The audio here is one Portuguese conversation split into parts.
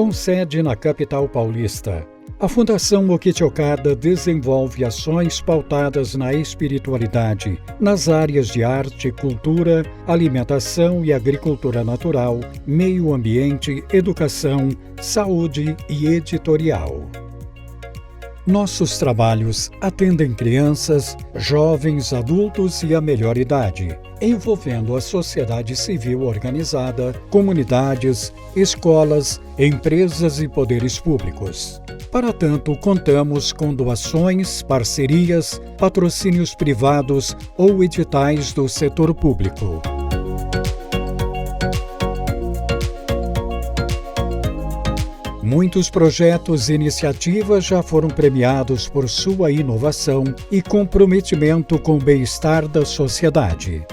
Com sede na capital paulista, a Fundação Mokichi-Okada desenvolve ações pautadas na espiritualidade, nas áreas de arte, cultura, alimentação e agricultura natural, meio ambiente, educação, saúde e editorial. Nossos trabalhos atendem crianças, jovens, adultos e a melhor idade, envolvendo a sociedade civil organizada, comunidades, escolas, empresas e poderes públicos. Para tanto, contamos com doações, parcerias, patrocínios privados ou editais do setor público. Muitos projetos e iniciativas já foram premiados por sua inovação e comprometimento com o bem-estar da sociedade.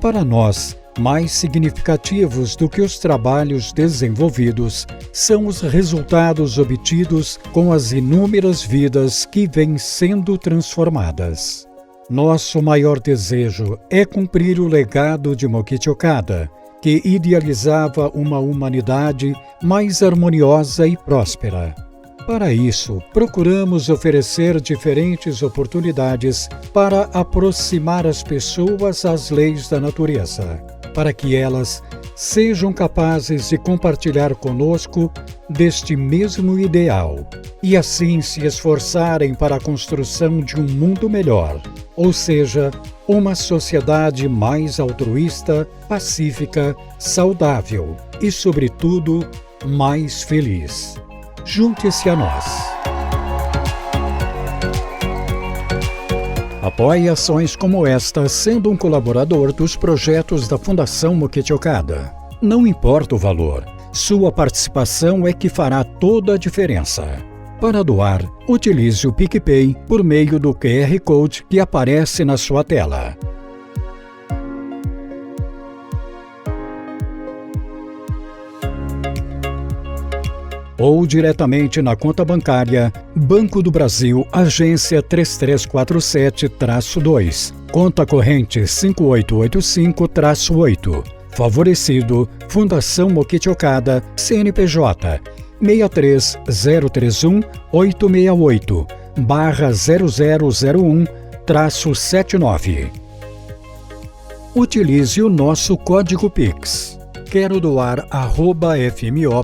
Para nós, mais significativos do que os trabalhos desenvolvidos são os resultados obtidos com as inúmeras vidas que vêm sendo transformadas. Nosso maior desejo é cumprir o legado de Mokichi-Okada, que idealizava uma humanidade mais harmoniosa e próspera. Para isso, procuramos oferecer diferentes oportunidades para aproximar as pessoas às leis da natureza, para que elas sejam capazes de compartilhar conosco deste mesmo ideal e assim se esforçarem para a construção de um mundo melhor, ou seja, uma sociedade mais altruísta, pacífica, saudável e, sobretudo, mais feliz. Junte-se a nós. Apoie ações como esta sendo um colaborador dos projetos da Fundação Mokichi-Okada. Não importa o valor, sua participação é que fará toda a diferença. Para doar, utilize o PicPay por meio do QR Code que aparece na sua tela. Ou diretamente na conta bancária Banco do Brasil, agência 3347-2, conta corrente 5885-8, favorecido Fundação Mokichi-Okada, CNPJ 6300868-0001-79. Utilize o nosso código Pix. Quero doar @fmo.org.br.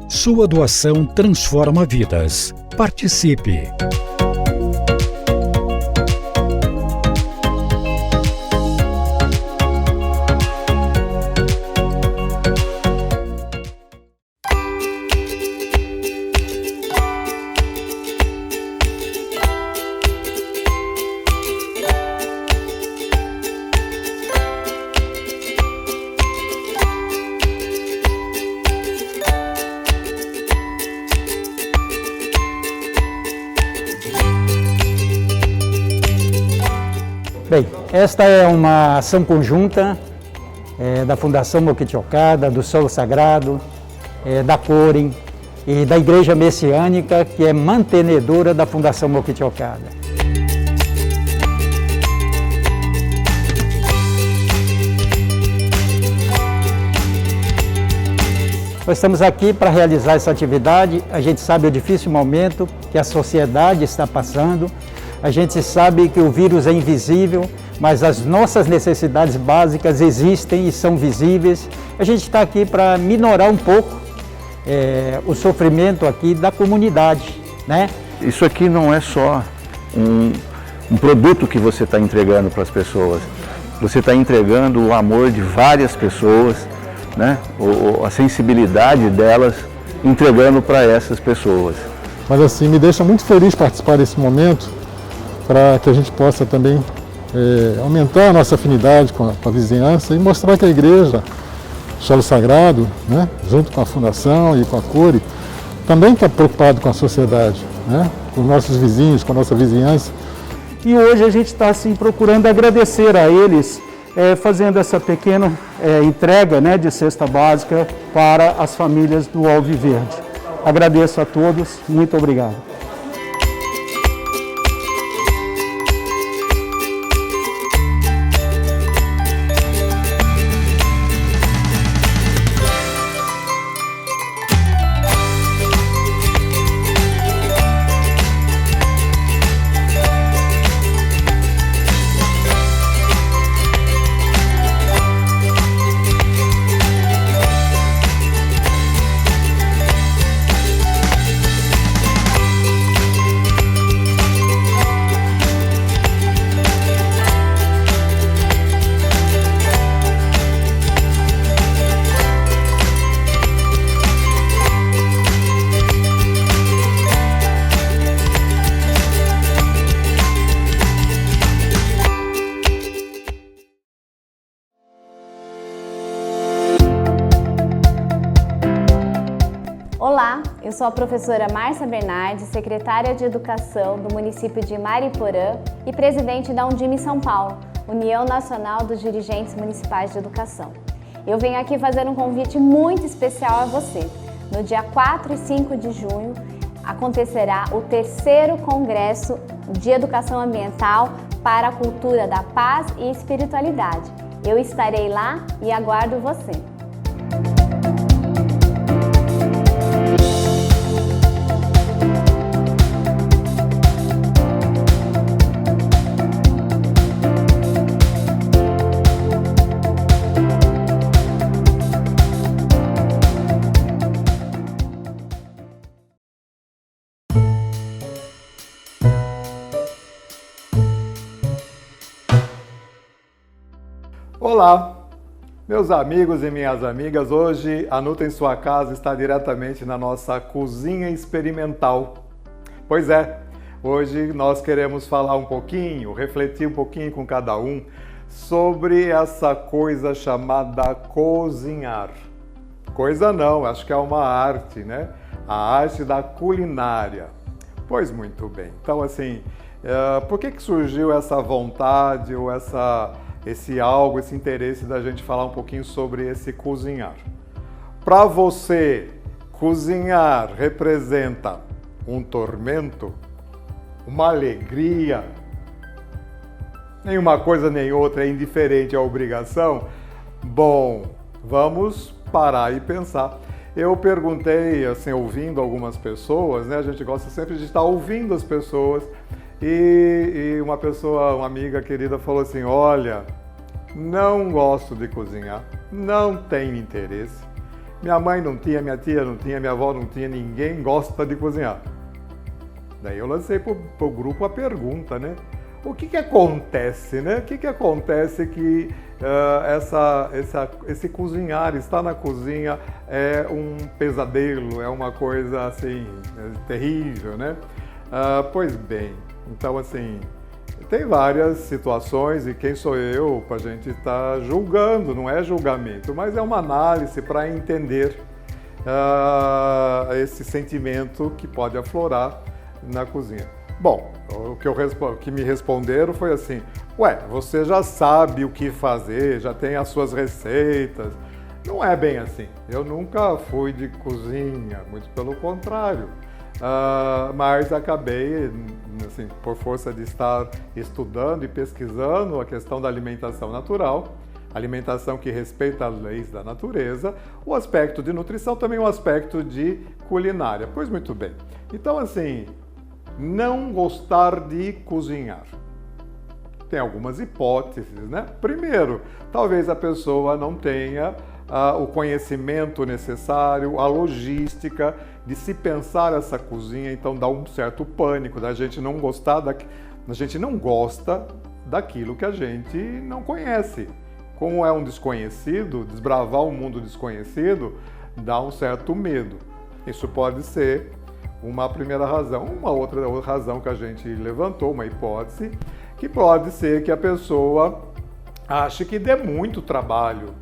Sua doação transforma vidas. Participe! Bem, esta é uma ação conjunta da Fundação Mokichi-Okada, do Solo Sagrado, da Corem e da Igreja Messiânica, que é mantenedora da Fundação Mokichi-Okada. Nós estamos aqui para realizar essa atividade. A gente sabe o difícil momento que a sociedade está passando. A gente sabe que o vírus é invisível, mas as nossas necessidades básicas existem e são visíveis. A gente está aqui para minorar um pouco o sofrimento aqui da comunidade, né? Isso aqui não é só um produto que você está entregando para as pessoas. Você está entregando o amor de várias pessoas, né? A sensibilidade delas, entregando para essas pessoas. Mas assim, me deixa muito feliz participar desse momento, para que a gente possa também aumentar a nossa afinidade com a vizinhança e mostrar que a igreja, Solo Sagrado, né, junto com a Fundação e com a Core, também está preocupado com a sociedade, né, com os nossos vizinhos, com a nossa vizinhança. E hoje a gente está assim, procurando agradecer a eles, fazendo essa pequena entrega, né, de cesta básica para as famílias do Alviverde. Agradeço a todos, muito obrigado. sou a professora Márcia Bernardes, secretária de Educação do município de Mariporã e presidente da Undime São Paulo, União Nacional dos Dirigentes Municipais de Educação. Eu venho aqui fazer um convite muito especial a você. No dia 4 e 5 de junho acontecerá o 3º Congresso de Educação Ambiental para a Cultura da Paz e Espiritualidade. Eu estarei lá e aguardo você. Olá, meus amigos e minhas amigas. Hoje a Nutra em Sua Casa está diretamente na nossa cozinha experimental. Pois é, hoje nós queremos falar um pouquinho, refletir um pouquinho com cada um sobre essa coisa chamada cozinhar. Coisa não, acho que é uma arte, né? A arte da culinária. Pois muito bem. Então assim, por que surgiu essa vontade ou esse interesse da gente falar um pouquinho sobre esse cozinhar? Para você, cozinhar representa um tormento, uma alegria, nenhuma coisa nem outra é indiferente à obrigação? Bom, vamos parar e pensar. Eu perguntei, assim, ouvindo algumas pessoas, né? A gente gosta sempre de estar ouvindo as pessoas. E uma amiga querida falou assim: olha, não gosto de cozinhar, não tenho interesse. Minha mãe não tinha, minha tia não tinha, minha avó não tinha, ninguém gosta de cozinhar. Daí eu lancei pro grupo a pergunta, né? O que acontece, né? O que acontece que esse cozinhar, estar na cozinha é um pesadelo, é uma coisa assim, terrível, né? Pois bem, então assim, tem várias situações e quem sou eu para a gente estar julgando, não é julgamento, mas é uma análise para entender esse sentimento que pode aflorar na cozinha. Bom, o que me responderam foi assim: ué, você já sabe o que fazer, já tem as suas receitas. Não é bem assim. Eu nunca fui de cozinha, muito pelo contrário. Mas acabei, assim, por força de estar estudando e pesquisando a questão da alimentação natural, alimentação que respeita as leis da natureza, o aspecto de nutrição, também o aspecto de culinária. Pois muito bem. Então, assim, não gostar de cozinhar. Tem algumas hipóteses, né? Primeiro, talvez a pessoa não tenha o conhecimento necessário, a logística de se pensar essa cozinha, então dá um certo pânico da gente não gostar, a gente não gosta daquilo que a gente não conhece. Como é um desconhecido, desbravar um mundo desconhecido dá um certo medo. Isso pode ser uma primeira razão. Uma outra razão que a gente levantou, uma hipótese, que pode ser que a pessoa ache que dê muito trabalho.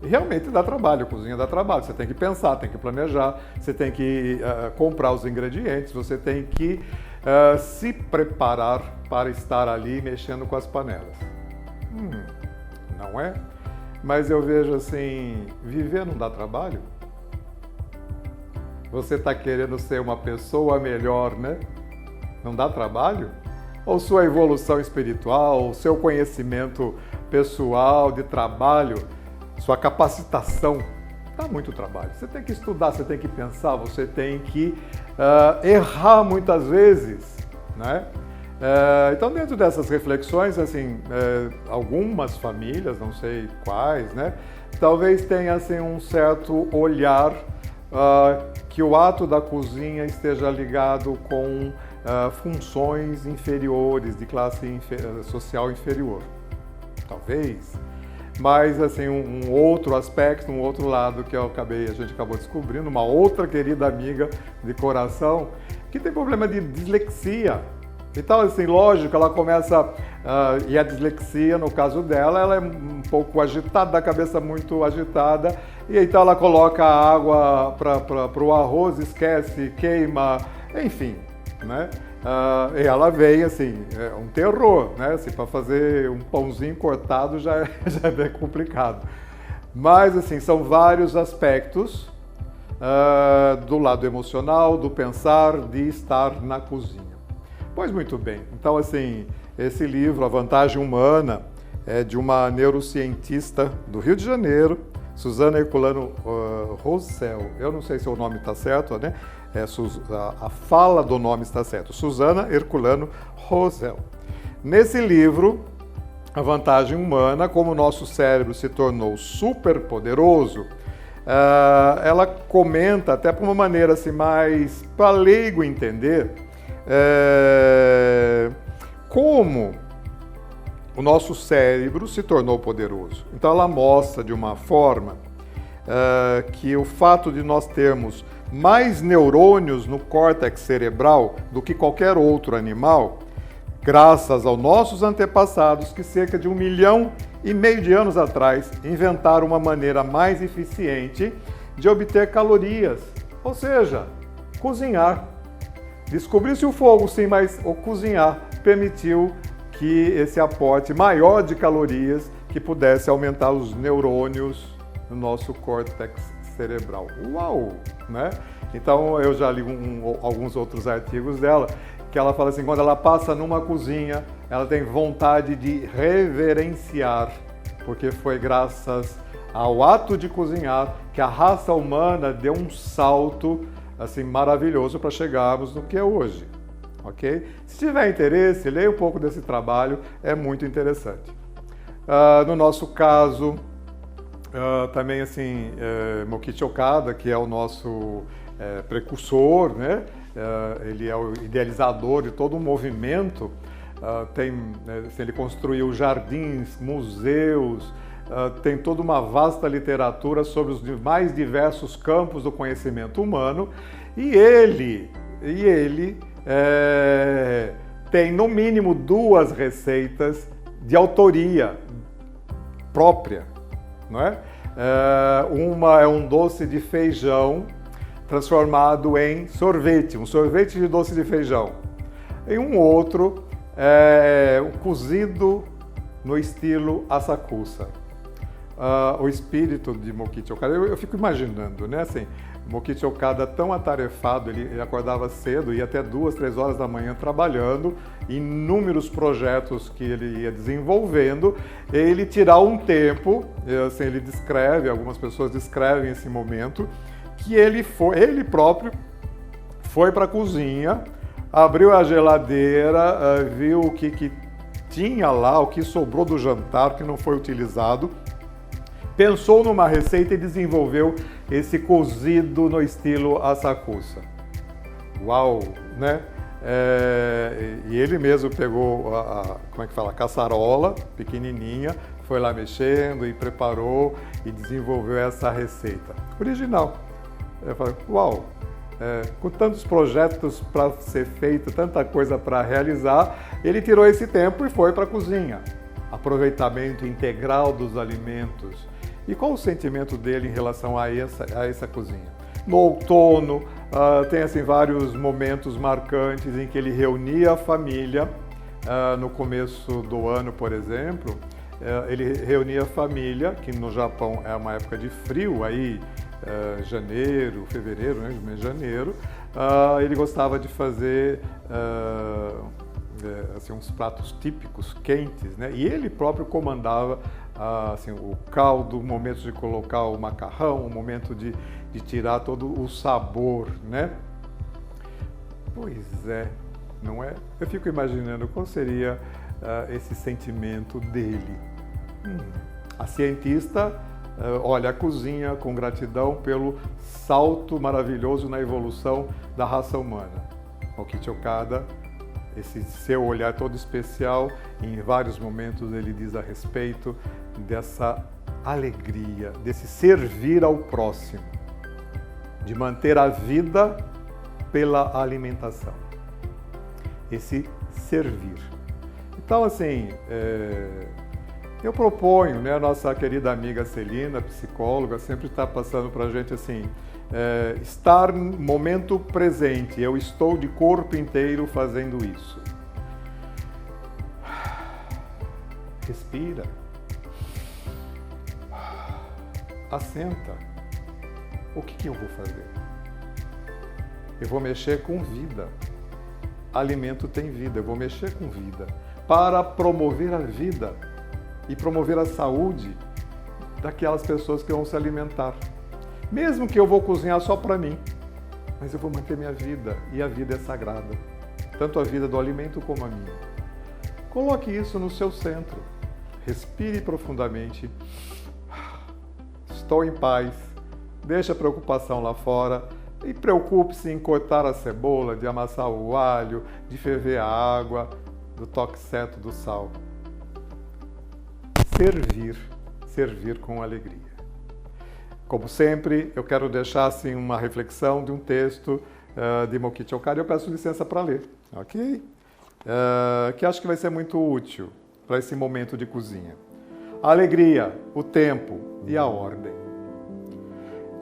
E realmente dá trabalho, a cozinha dá trabalho. Você tem que pensar, tem que planejar, você tem que comprar os ingredientes, você tem que se preparar para estar ali mexendo com as panelas. Não é? Mas eu vejo assim, viver não dá trabalho? Você está querendo ser uma pessoa melhor, né? Não dá trabalho? Ou sua evolução espiritual, seu conhecimento pessoal, de trabalho, sua capacitação, dá muito trabalho. Você tem que estudar, você tem que pensar, você tem que errar muitas vezes, né? Então, dentro dessas reflexões, assim, algumas famílias, não sei quais, né? Talvez tenha assim, um certo olhar que o ato da cozinha esteja ligado com funções inferiores, de classe social inferior. Talvez. Mas, assim, um outro aspecto, um outro lado que a gente acabou descobrindo, uma outra querida amiga de coração, que tem problema de dislexia. Então, assim, lógico, ela começa, e a dislexia, no caso dela, ela é um pouco agitada, da cabeça muito agitada, e então ela coloca a água para o arroz, esquece, queima, enfim, né? E ela vem, assim, é um terror, né? Assim, para fazer um pãozinho cortado já é bem complicado. Mas, assim, são vários aspectos do lado emocional, do pensar, de estar na cozinha. Pois muito bem, então assim, esse livro, A Vantagem Humana, é de uma neurocientista do Rio de Janeiro, Suzana Herculano Rosell. Eu não sei se o nome está certo, né? A fala do nome está certo, Suzana Herculano Rosell. Nesse livro, A Vantagem Humana, como o nosso cérebro se tornou super poderoso, ela comenta, até por uma maneira assim, mais para leigo entender, como o nosso cérebro se tornou poderoso. Então ela mostra de uma forma que o fato de nós termos mais neurônios no córtex cerebral do que qualquer outro animal, graças aos nossos antepassados que cerca de 1,5 milhão de anos atrás inventaram uma maneira mais eficiente de obter calorias, ou seja, cozinhar. Descobriu-se o fogo, sim, mas o cozinhar permitiu que esse aporte maior de calorias que pudesse aumentar os neurônios no nosso córtex cerebral. Uau! Né? Então, eu já li alguns outros artigos dela, que ela fala assim, quando ela passa numa cozinha, ela tem vontade de reverenciar, porque foi graças ao ato de cozinhar que a raça humana deu um salto assim, maravilhoso para chegarmos no que é hoje, ok? Se tiver interesse, leia um pouco desse trabalho, é muito interessante. No nosso caso, também assim, Mokichi Okada, que é o nosso precursor, né? Ele é o idealizador de todo um movimento, ele construiu jardins, museus, tem toda uma vasta literatura sobre os mais diversos campos do conhecimento humano e ele tem no mínimo 2 receitas de autoria própria, não é? Uma é um doce de feijão transformado em sorvete, um sorvete de doce de feijão. E um outro é o cozido no estilo asakusa. O espírito de Mokichi Okada, eu fico imaginando, né, assim, Mokichi Okada tão atarefado, ele acordava cedo, ia até 2, 3 horas da manhã trabalhando, inúmeros projetos que ele ia desenvolvendo, ele tirar um tempo, assim, ele descreve, algumas pessoas descrevem esse momento, que ele próprio foi para a cozinha, abriu a geladeira, viu o que tinha lá, o que sobrou do jantar, que não foi utilizado, pensou numa receita e desenvolveu esse cozido no estilo asakusa. Uau, né? E ele mesmo pegou a caçarola pequenininha, foi lá mexendo e preparou e desenvolveu essa receita original. Eu falei, uau, com tantos projetos para ser feito, tanta coisa para realizar, ele tirou esse tempo e foi para a cozinha. Aproveitamento integral dos alimentos. E qual o sentimento dele em relação a essa cozinha? No outono, tem assim, vários momentos marcantes em que ele reunia a família. No começo do ano, por exemplo, ele reunia a família, que no Japão é uma época de frio, aí janeiro, fevereiro, né, mês de janeiro. Ele gostava de fazer assim, uns pratos típicos, quentes, né? E ele próprio comandava assim, o caldo, o momento de colocar o macarrão, o momento de tirar todo o sabor, né? Pois é, não é? Eu fico imaginando qual seria esse sentimento dele. A cientista olha a cozinha com gratidão pelo salto maravilhoso na evolução da raça humana. Mokichi Okada, esse seu olhar todo especial, em vários momentos ele diz a respeito dessa alegria, desse servir ao próximo, de manter a vida pela alimentação. esse servir. Então, assim, eu proponho, né, a nossa querida amiga Celina, psicóloga, sempre está passando para a gente assim, estar no momento presente. Eu estou de corpo inteiro fazendo isso. Respira. Assenta. O que eu vou fazer? Eu vou mexer com vida. Alimento tem vida, eu vou mexer com vida para promover a vida e promover a saúde daquelas pessoas que vão se alimentar. Mesmo que eu vou cozinhar só para mim, mas eu vou manter minha vida e a vida é sagrada, tanto a vida do alimento como a minha. Coloque isso no seu centro, respire profundamente, estou em paz, deixe a preocupação lá fora e preocupe-se em cortar a cebola, de amassar o alho, de ferver a água, do toque certo do sal. Servir com alegria. Como sempre, eu quero deixar assim, uma reflexão de um texto de Mokichi Choukari. Eu peço licença para ler, ok? Que acho que vai ser muito útil para esse momento de cozinha. A alegria, o tempo e a ordem.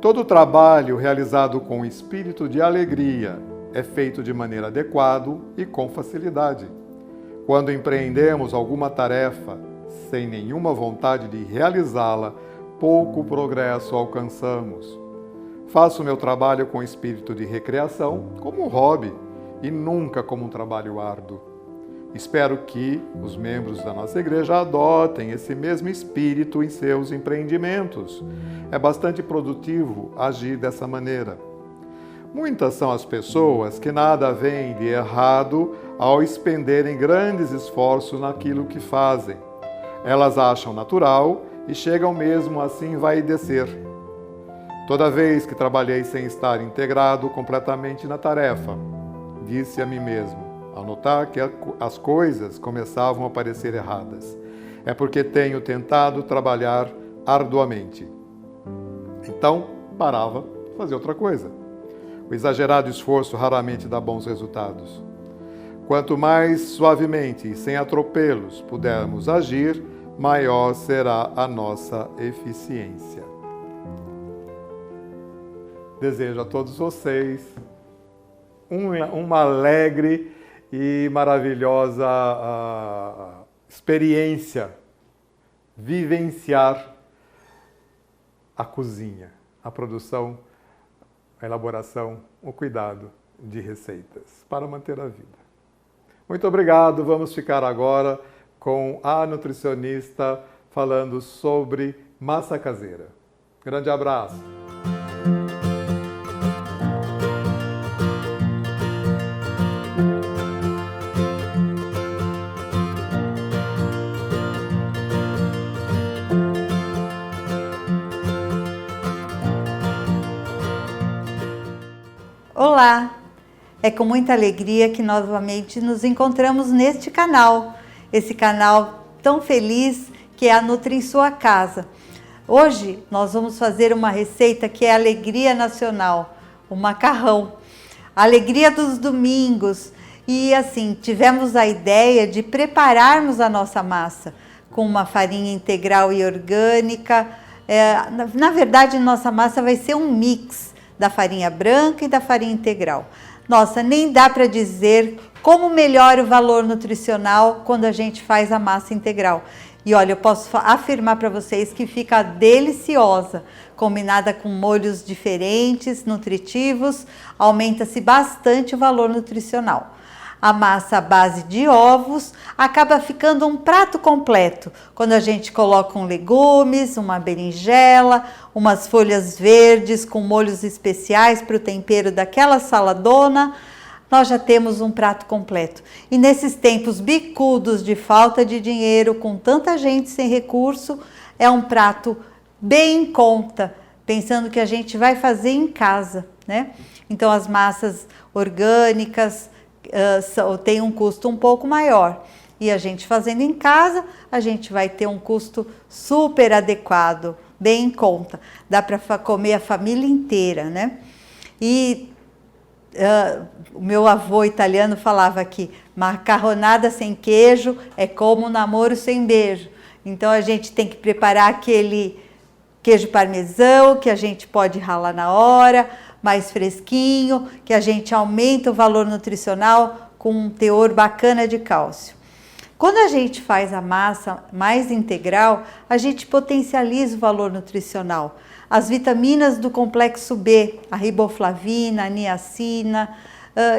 Todo trabalho realizado com espírito de alegria é feito de maneira adequada e com facilidade. Quando empreendemos alguma tarefa sem nenhuma vontade de realizá-la, pouco progresso alcançamos. Faço meu trabalho com espírito de recreação, como um hobby, e nunca como um trabalho árduo. Espero que os membros da nossa igreja adotem esse mesmo espírito em seus empreendimentos. É bastante produtivo agir dessa maneira. Muitas são as pessoas que nada veem de errado ao expenderem grandes esforços naquilo que fazem. Elas acham natural e chegam mesmo assim envaidecer. Toda vez que trabalhei sem estar integrado completamente na tarefa, disse a mim mesmo, ao notar que as coisas começavam a parecer erradas. É porque tenho tentado trabalhar arduamente. Então, parava, fazia outra coisa. O exagerado esforço raramente dá bons resultados. Quanto mais suavemente e sem atropelos pudermos agir, maior será a nossa eficiência. Desejo a todos vocês uma alegre e maravilhosa experiência, vivenciar a cozinha, a produção, a elaboração, o cuidado de receitas para manter a vida. Muito obrigado, vamos ficar agora com a nutricionista falando sobre massa caseira. Grande abraço! Olá! É com muita alegria que novamente nos encontramos neste canal, esse canal tão feliz que é a Nutri em Sua Casa. Hoje nós vamos fazer uma receita que é a alegria nacional, o macarrão, a alegria dos domingos. E assim, tivemos a ideia de prepararmos a nossa massa com uma farinha integral e orgânica. Na verdade, nossa massa vai ser um mix da farinha branca e da farinha integral. Nossa, nem dá para dizer como melhora o valor nutricional quando a gente faz a massa integral. E olha, eu posso afirmar para vocês que fica deliciosa, combinada com molhos diferentes, nutritivos, aumenta-se bastante o valor nutricional. A massa à base de ovos acaba ficando um prato completo, quando a gente coloca legumes, uma berinjela, umas folhas verdes com molhos especiais para o tempero daquela saladona, nós já temos um prato completo. E nesses tempos bicudos de falta de dinheiro, com tanta gente sem recurso, é um prato bem em conta, pensando que a gente vai fazer em casa, né? Então as massas orgânicas tem um custo um pouco maior. E a gente fazendo em casa, a gente vai ter um custo super adequado, bem em conta. Dá para comer a família inteira, né? E o meu avô italiano falava que macarronada sem queijo é como um namoro sem beijo. Então a gente tem que preparar aquele queijo parmesão que a gente pode ralar na hora, mais fresquinho, que a gente aumenta o valor nutricional com um teor bacana de cálcio. Quando a gente faz a massa mais integral, a gente potencializa o valor nutricional. As vitaminas do complexo B, a riboflavina, a niacina,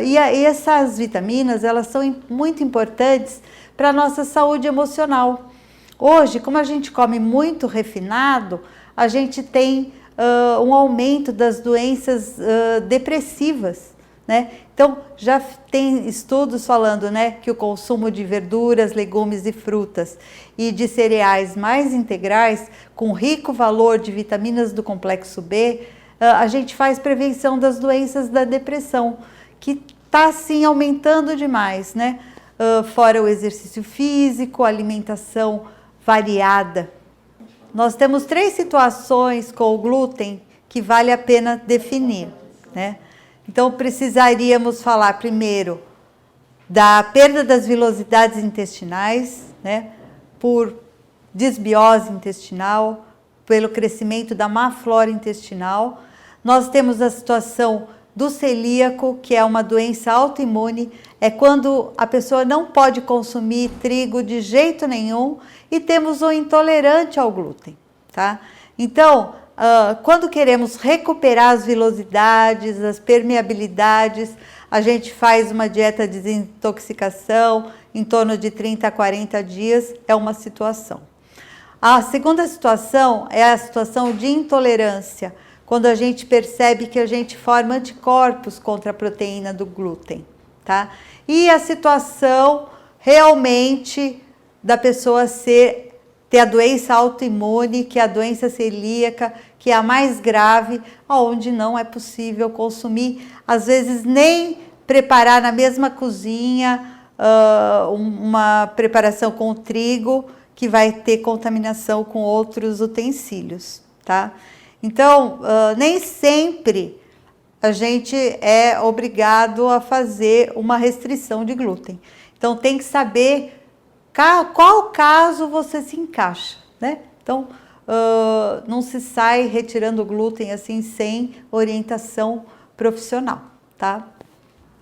e essas vitaminas, elas são muito importantes para a nossa saúde emocional. Hoje, como a gente come muito refinado, a gente tem um aumento das doenças depressivas, né? Então, já tem estudos falando, né, que o consumo de verduras, legumes e frutas e de cereais mais integrais, com rico valor de vitaminas do complexo B, a gente faz prevenção das doenças da depressão, que está, assim, aumentando demais, né? Fora o exercício físico, alimentação variada. Nós temos 3 situações com o glúten que vale a pena definir, né? Então, precisaríamos falar primeiro da perda das vilosidades intestinais, né? Por desbiose intestinal, pelo crescimento da má flora intestinal. Nós temos a situação do celíaco, que é uma doença autoimune, é quando a pessoa não pode consumir trigo de jeito nenhum, e temos o intolerante ao glúten, tá? Então, quando queremos recuperar as vilosidades, as permeabilidades, a gente faz uma dieta de desintoxicação em torno de 30 a 40 dias, é uma situação. A segunda situação é a situação de intolerância, quando a gente percebe que a gente forma anticorpos contra a proteína do glúten, tá? E a situação realmente da pessoa ter a doença autoimune, que é a doença celíaca, que é a mais grave, onde não é possível consumir, às vezes nem preparar na mesma cozinha uma preparação com trigo, que vai ter contaminação com outros utensílios, tá? Então, nem sempre a gente é obrigado a fazer uma restrição de glúten. Então, tem que saber qual caso você se encaixa, né? Então, não se sai retirando o glúten assim sem orientação profissional, tá?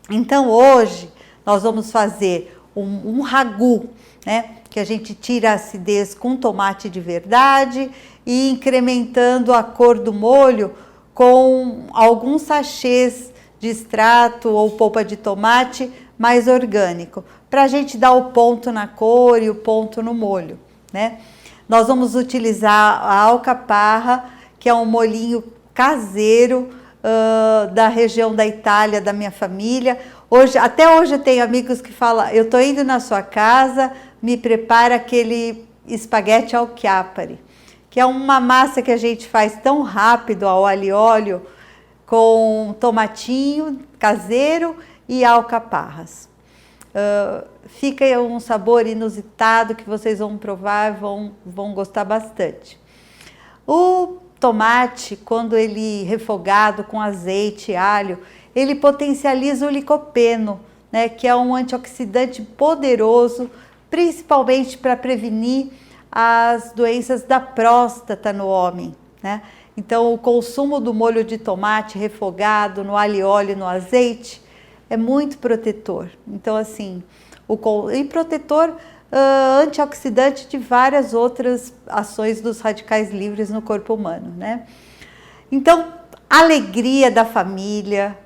Então, hoje, nós vamos fazer um ragu, né? Que a gente tira a acidez com tomate de verdade e incrementando a cor do molho com alguns sachês de extrato ou polpa de tomate mais orgânico, para a gente dar o ponto na cor e o ponto no molho, né? Nós vamos utilizar a alcaparra, que é um molhinho caseiro da região da Itália, da minha família. Até hoje eu tenho amigos que falam, eu estou indo na sua casa, me prepara aquele espaguete ao chiappari, que é uma massa que a gente faz tão rápido ao alho e óleo, com tomatinho caseiro e alcaparras. Fica um sabor inusitado que vocês vão provar e vão gostar bastante. O tomate, quando ele refogado com azeite e alho, ele potencializa o licopeno, né, que é um antioxidante poderoso, principalmente para prevenir as doenças da próstata no homem, né? Então, o consumo do molho de tomate refogado no alho e óleo, no azeite, é muito protetor. Então, assim, e protetor antioxidante de várias outras ações dos radicais livres no corpo humano, né? Então, alegria da família,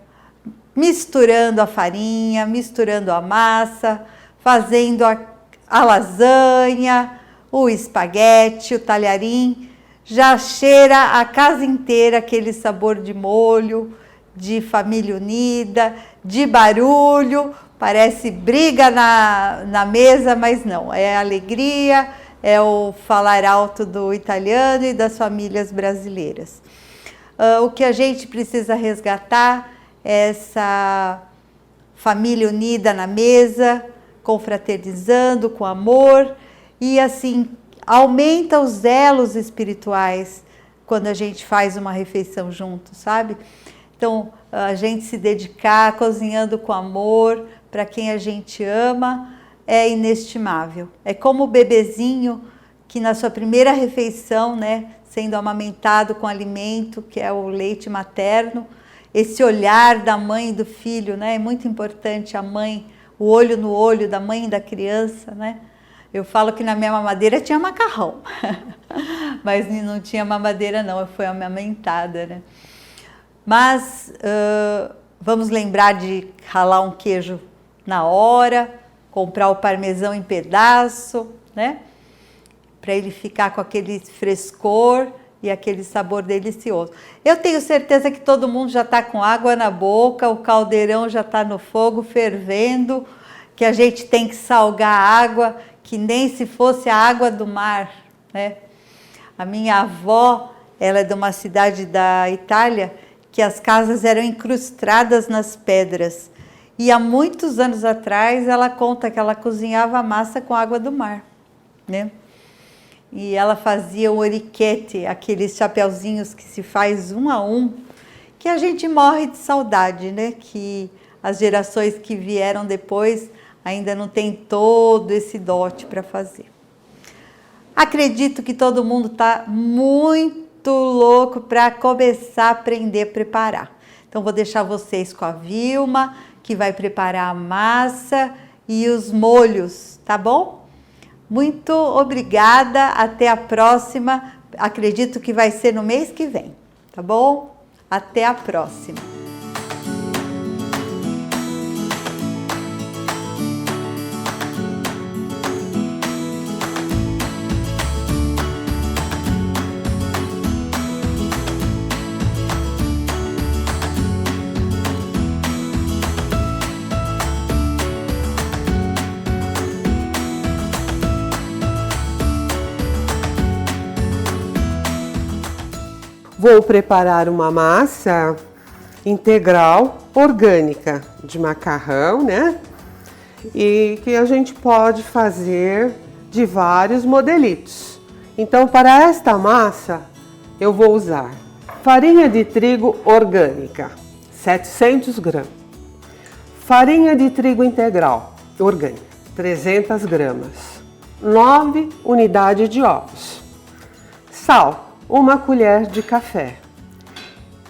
misturando a farinha, misturando a massa, fazendo a lasanha, o espaguete, o talharim, já cheira a casa inteira aquele sabor de molho, de família unida, de barulho, parece briga na mesa, mas não, é alegria, é o falar alto do italiano e das famílias brasileiras. O que a gente precisa resgatar é essa família unida na mesa, confraternizando com amor, e assim, aumenta os elos espirituais quando a gente faz uma refeição junto, sabe? Então, a gente se dedicar cozinhando com amor para quem a gente ama é inestimável. É como o bebezinho que na sua primeira refeição, né, sendo amamentado com alimento, que é o leite materno, esse olhar da mãe e do filho, né, é muito importante, a mãe, o olho no olho da mãe e da criança, né? Eu falo que na minha mamadeira tinha macarrão, mas não tinha mamadeira não, eu fui amamentada, né? Mas vamos lembrar de ralar um queijo na hora, comprar o parmesão em pedaço, né? Para ele ficar com aquele frescor e aquele sabor delicioso. Eu tenho certeza que todo mundo já está com água na boca, o caldeirão já está no fogo fervendo, que a gente tem que salgar a água, que nem se fosse a água do mar, né? A minha avó, ela é de uma cidade da Itália, que as casas eram incrustadas nas pedras. E há muitos anos atrás, ela conta que ela cozinhava a massa com água do mar, né? E ela fazia o oriquete, aqueles chapeuzinhos que se faz um a um, que a gente morre de saudade, né? Que as gerações que vieram depois ainda não tem todo esse dote para fazer. Acredito que todo mundo está muito louco para começar a aprender a preparar. Então vou deixar vocês com a Vilma, que vai preparar a massa e os molhos, tá bom? Muito obrigada, até a próxima. Acredito que vai ser no mês que vem, tá bom? Até a próxima. Vou preparar uma massa integral orgânica de macarrão, né? E que a gente pode fazer de vários modelitos. Então, para esta massa, eu vou usar farinha de trigo orgânica, 700 gramas. Farinha de trigo integral orgânica, 300 gramas. 9 unidades de ovos. Sal, 1 colher de café.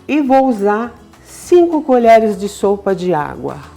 E vou usar 5 colheres de sopa de água.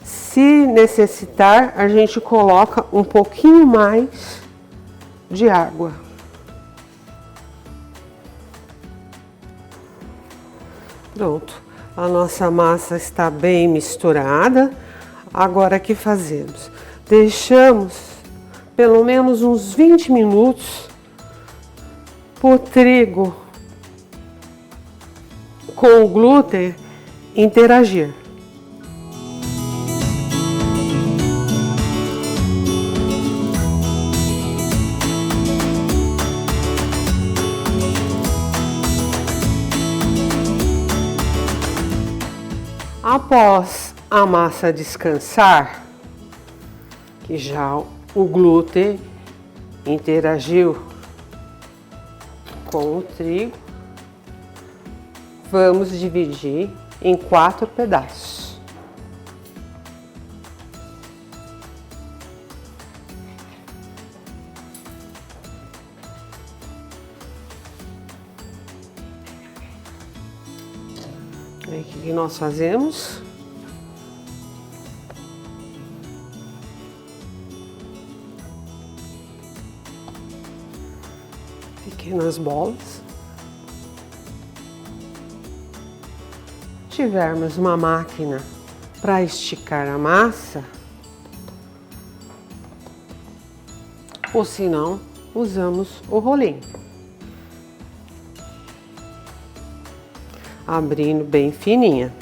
Se necessitar, a gente coloca um pouquinho mais de água. Pronto, a nossa massa está bem misturada. Agora, o que fazemos? Deixamos pelo menos uns 20 minutos para o trigo com o glúten interagir. Após a massa descansar, que já o glúten interagiu com o trigo, vamos dividir em 4 pedaços. Aí, o que nós fazemos? pequenas bolas. Tivermos uma máquina para esticar a massa, ou se não, usamos o rolinho. Abrindo bem fininha.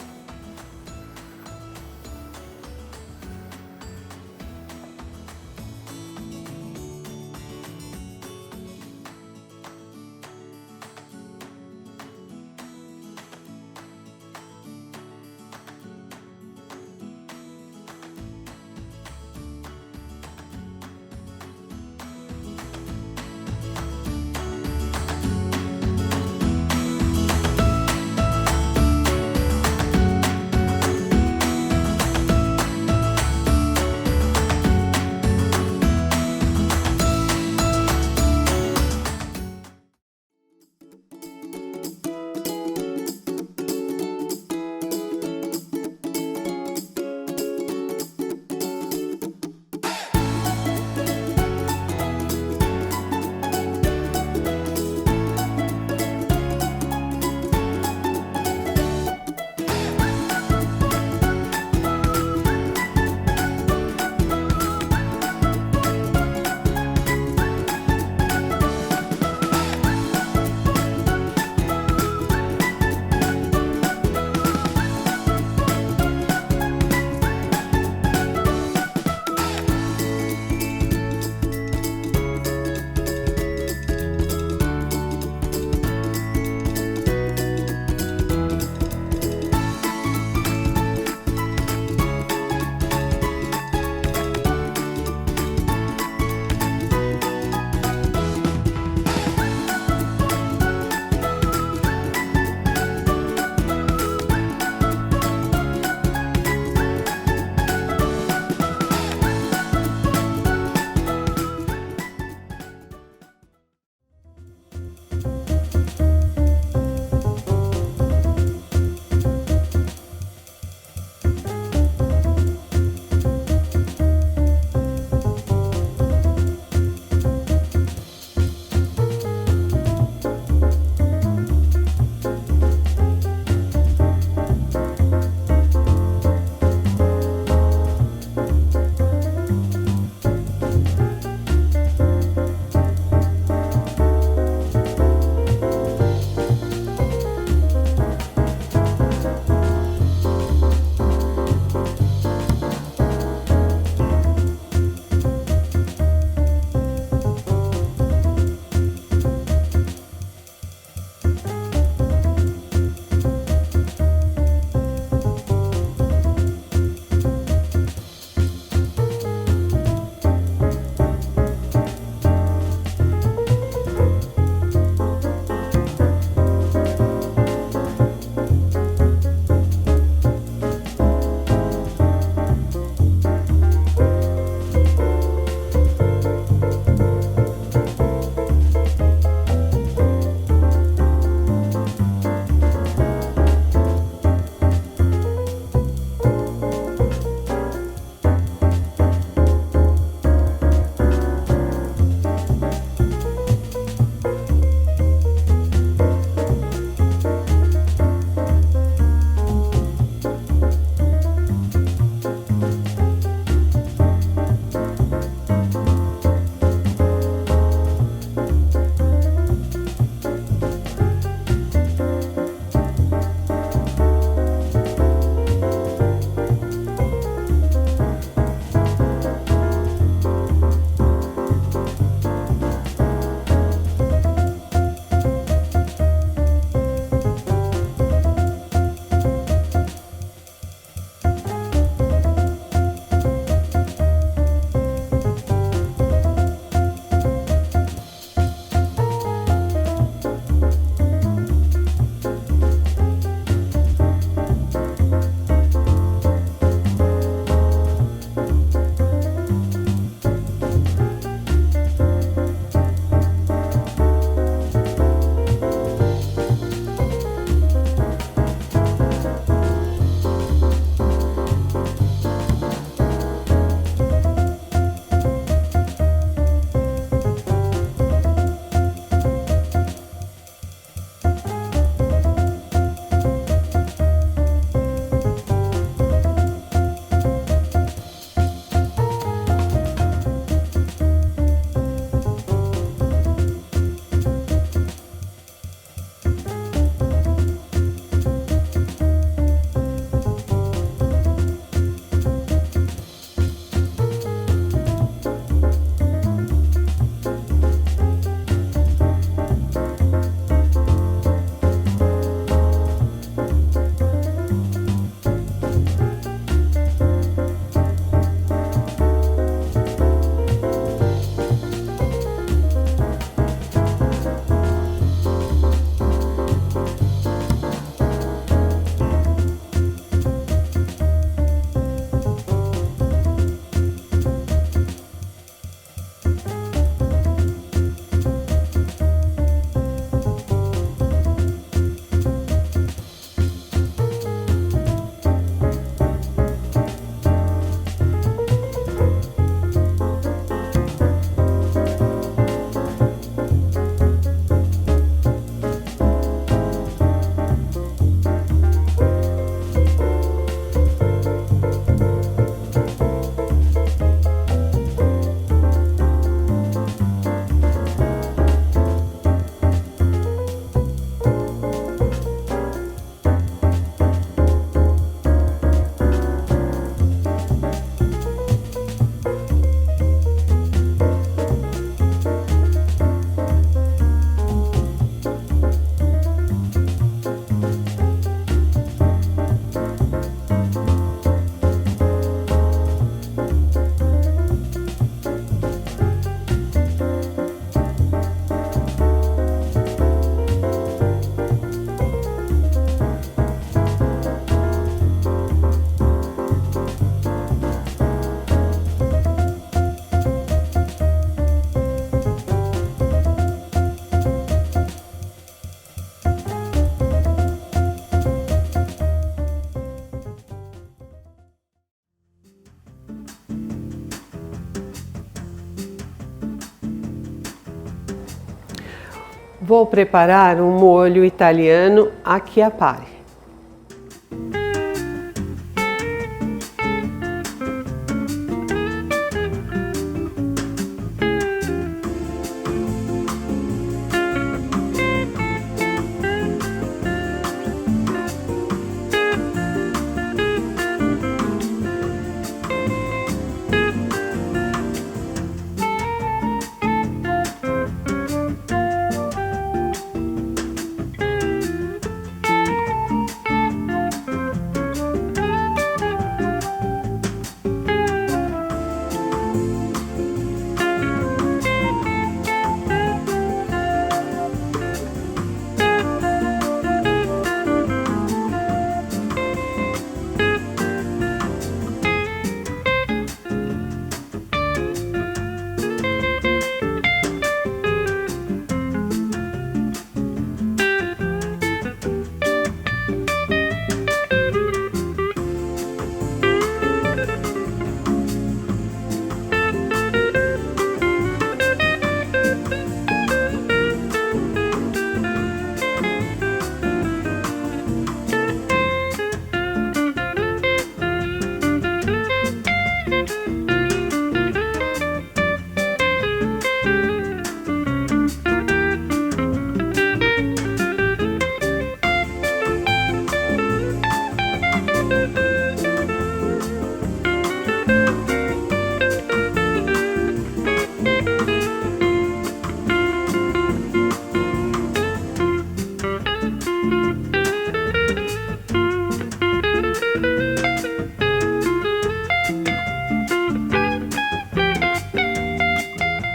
Vou preparar um molho italiano acchiappari.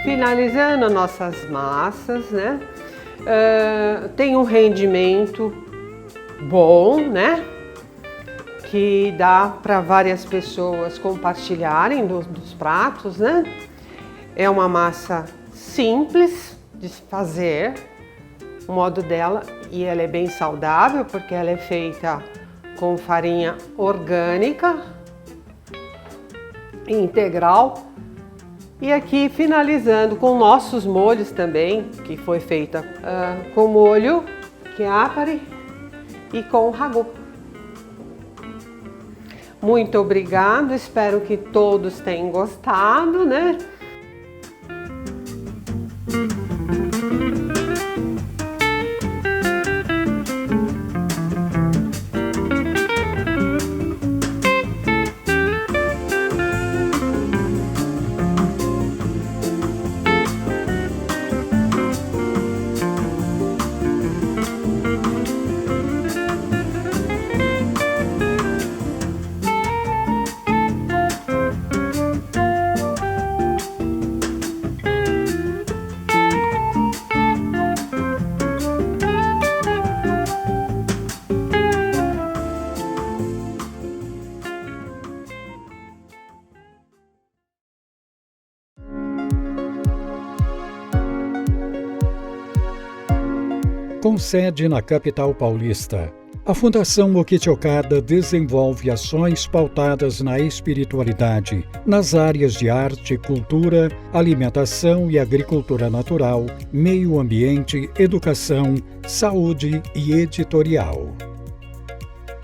Finalizando nossas massas, né? Tem um rendimento bom, né? Que dá para várias pessoas compartilharem dos pratos, né? É uma massa simples de fazer, o modo dela, e ela é bem saudável porque ela é feita com farinha orgânica, integral. E aqui finalizando com nossos molhos também, que foi feita com molho acchiappari e com ragu. Muito obrigado, espero que todos tenham gostado, né? Com sede na capital paulista, a Fundação Okichi Okada desenvolve ações pautadas na espiritualidade, nas áreas de arte, cultura, alimentação e agricultura natural, meio ambiente, educação, saúde e editorial.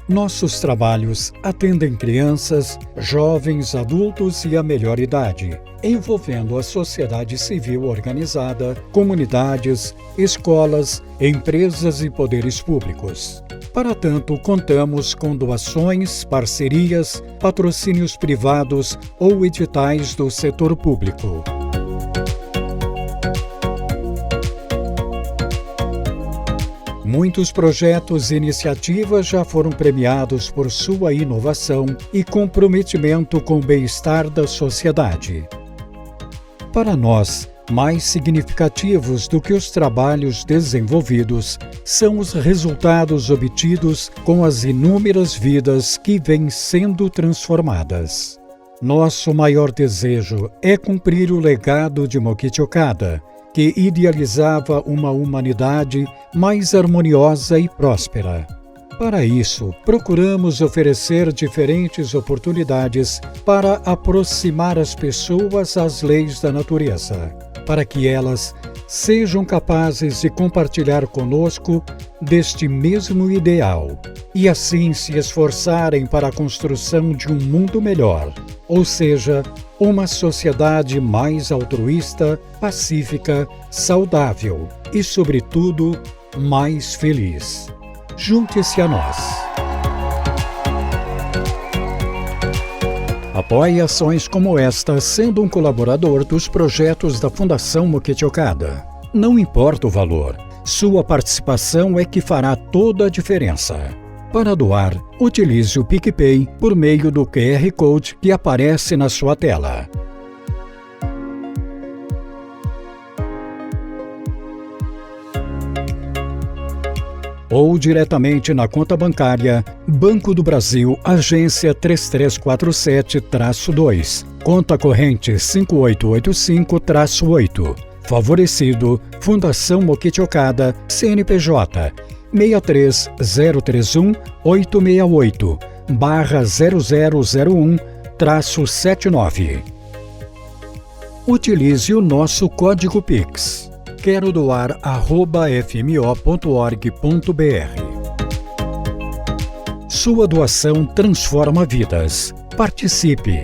Nossos trabalhos atendem crianças, jovens, adultos e a melhor idade, envolvendo a sociedade civil organizada, comunidades, escolas, empresas e poderes públicos. Para tanto, contamos com doações, parcerias, patrocínios privados ou editais do setor público. Muitos projetos e iniciativas já foram premiados por sua inovação e comprometimento com o bem-estar da sociedade. Para nós, mais significativos do que os trabalhos desenvolvidos são os resultados obtidos com as inúmeras vidas que vêm sendo transformadas. Nosso maior desejo é cumprir o legado de Okichi Okada, que idealizava uma humanidade mais harmoniosa e próspera. Para isso, procuramos oferecer diferentes oportunidades para aproximar as pessoas às leis da natureza. para que elas sejam capazes de compartilhar conosco deste mesmo ideal e assim se esforçarem para a construção de um mundo melhor, ou seja, uma sociedade mais altruísta, pacífica, saudável e, sobretudo, mais feliz. Junte-se a nós. Apoie ações como esta sendo um colaborador dos projetos da Fundação Moquete Okada. Não importa o valor, sua participação é que fará toda a diferença. Para doar, utilize o PicPay por meio do QR Code que aparece na sua tela. Ou diretamente na conta bancária Banco do Brasil, agência 3347-2, conta corrente 5885-8, favorecido Fundação Moquete Okada, CNPJ 63038-0001-0001-79. Utilize o nosso código Pix. Quero doar @fmo.org.br. Sua doação transforma vidas. Participe!